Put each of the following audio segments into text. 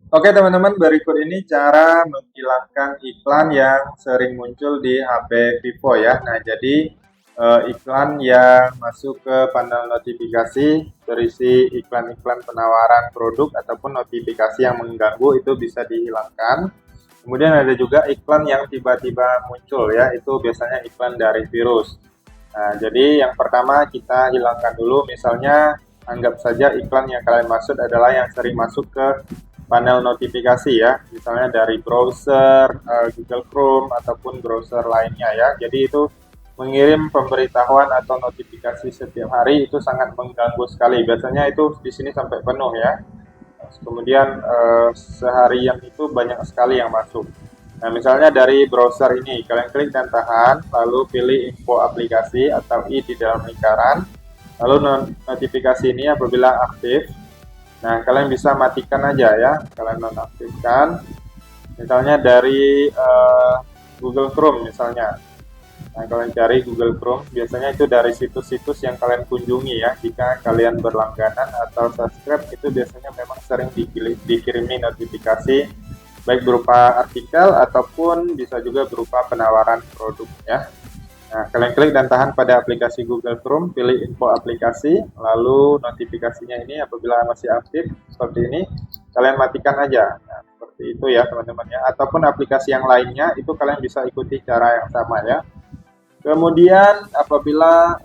Oke teman-teman, berikut ini cara menghilangkan iklan yang sering muncul di HP Vivo ya. Nah, jadi iklan yang masuk ke panel notifikasi berisi iklan-iklan penawaran produk ataupun notifikasi yang mengganggu itu bisa dihilangkan. Kemudian ada juga iklan yang tiba-tiba muncul ya, itu biasanya iklan dari virus. Nah, jadi yang pertama kita hilangkan dulu, misalnya anggap saja iklan yang kalian maksud adalah yang sering masuk ke panel notifikasi ya, misalnya dari browser, Google Chrome ataupun browser lainnya ya. Jadi itu mengirim pemberitahuan atau notifikasi setiap hari itu sangat mengganggu sekali. Biasanya itu di sini sampai penuh ya. Kemudian seharian itu banyak sekali yang masuk. Nah, misalnya dari browser ini, kalian klik dan tahan, lalu pilih info aplikasi atau i di dalam lingkaran, lalu notifikasi ini apabila aktif. Nah, kalian bisa matikan aja ya, kalian nonaktifkan. Misalnya dari Google Chrome misalnya. Nah, kalian cari Google Chrome, biasanya itu dari situs-situs yang kalian kunjungi ya. Jika kalian berlangganan atau subscribe, itu biasanya memang sering dikirimi notifikasi, baik berupa artikel ataupun bisa juga berupa penawaran produk ya. Nah, kalian klik dan tahan pada aplikasi Google Chrome, pilih info aplikasi, lalu notifikasinya ini apabila masih aktif seperti ini, kalian matikan aja. Nah, seperti itu ya teman-teman ya. Ataupun aplikasi yang lainnya itu kalian bisa ikuti cara yang sama ya. Kemudian apabila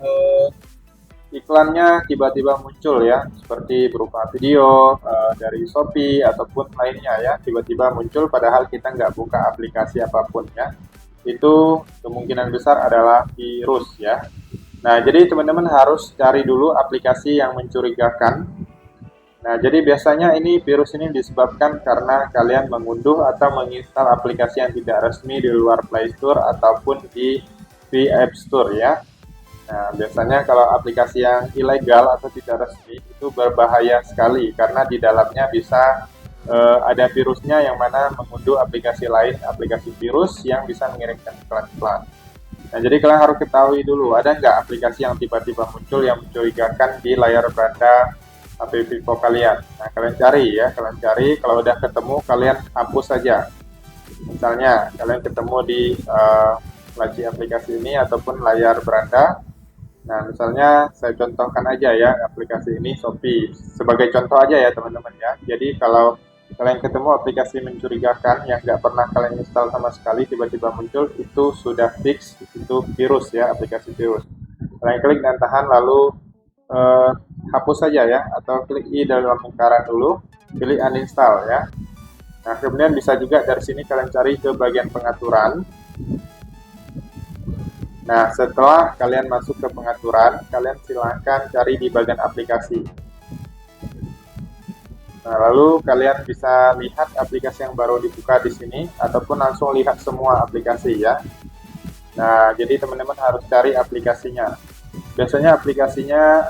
iklannya tiba-tiba muncul ya, seperti berupa video dari Shopee ataupun lainnya ya, tiba-tiba muncul padahal kita nggak buka aplikasi apapun ya, itu kemungkinan besar adalah virus ya. Nah, jadi teman-teman harus cari dulu aplikasi yang mencurigakan. Nah, jadi biasanya ini virus ini disebabkan karena kalian mengunduh atau menginstal aplikasi yang tidak resmi di luar Play Store ataupun di App Store ya. Nah, biasanya kalau aplikasi yang ilegal atau tidak resmi itu berbahaya sekali karena di dalamnya bisa ada virusnya yang mana mengunduh aplikasi lain, aplikasi virus yang bisa mengirimkan iklan-iklan. Nah, jadi kalian harus ketahui dulu, ada nggak aplikasi yang tiba-tiba muncul yang mencurigakan di layar beranda HP Vivo kalian. Nah, kalian cari ya, kalian cari. Kalau udah ketemu, kalian hapus saja. Misalnya, kalian ketemu di laci aplikasi ini ataupun layar beranda. Nah, misalnya saya contohkan aja ya aplikasi ini Shopee. Sebagai contoh aja ya teman-teman ya. Jadi kalau kalian ketemu aplikasi mencurigakan yang nggak pernah kalian install sama sekali tiba-tiba muncul, itu sudah fix, itu virus ya, aplikasi virus. Kalian klik dan tahan lalu eh, hapus saja ya, atau klik i dalam lingkaran dulu, pilih uninstall ya. Nah, kemudian bisa juga dari sini kalian cari ke bagian pengaturan. Nah, setelah kalian masuk ke pengaturan, kalian silahkan cari di bagian aplikasi. Nah, lalu kalian bisa lihat aplikasi yang baru dibuka di sini, ataupun langsung lihat semua aplikasi ya. Nah, jadi teman-teman harus cari aplikasinya. Biasanya aplikasinya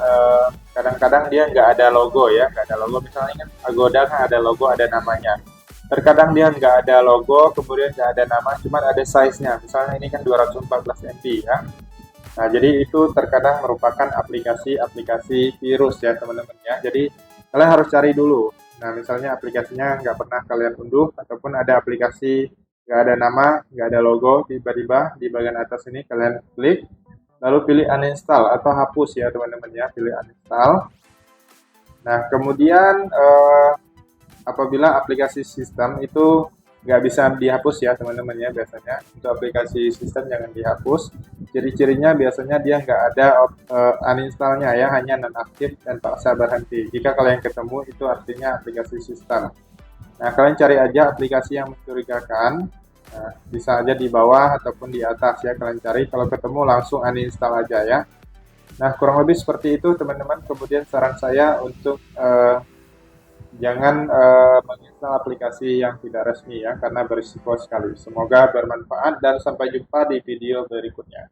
kadang-kadang dia nggak ada logo ya, nggak ada logo. Misalnya kan Agoda kan ada logo, ada namanya. Terkadang dia nggak ada logo, kemudian nggak ada nama, cuma ada size-nya. Misalnya ini kan 214 MB ya. Nah, jadi itu terkadang merupakan aplikasi-aplikasi virus ya teman-teman ya. Jadi kalian harus cari dulu. Nah, misalnya aplikasinya nggak pernah kalian unduh, ataupun ada aplikasi nggak ada nama, nggak ada logo, tiba-tiba di bagian atas ini kalian klik, lalu pilih uninstall atau hapus ya teman-teman ya, pilih uninstall. Nah, kemudian apabila aplikasi sistem itu nggak bisa dihapus ya teman-teman ya, biasanya untuk aplikasi sistem jangan dihapus. Ciri-cirinya biasanya dia nggak ada uninstallnya ya, hanya nonaktif dan paksa berhenti. Jika kalian ketemu itu artinya aplikasi sistem. Nah, kalian cari aja aplikasi yang mencurigakan. Nah, bisa aja di bawah ataupun di atas ya kalian cari. Kalau ketemu langsung uninstall aja ya. Nah, kurang lebih seperti itu teman-teman. Kemudian saran saya untuk jangan menginstal aplikasi yang tidak resmi ya, karena berisiko sekali. Semoga bermanfaat dan sampai jumpa di video berikutnya.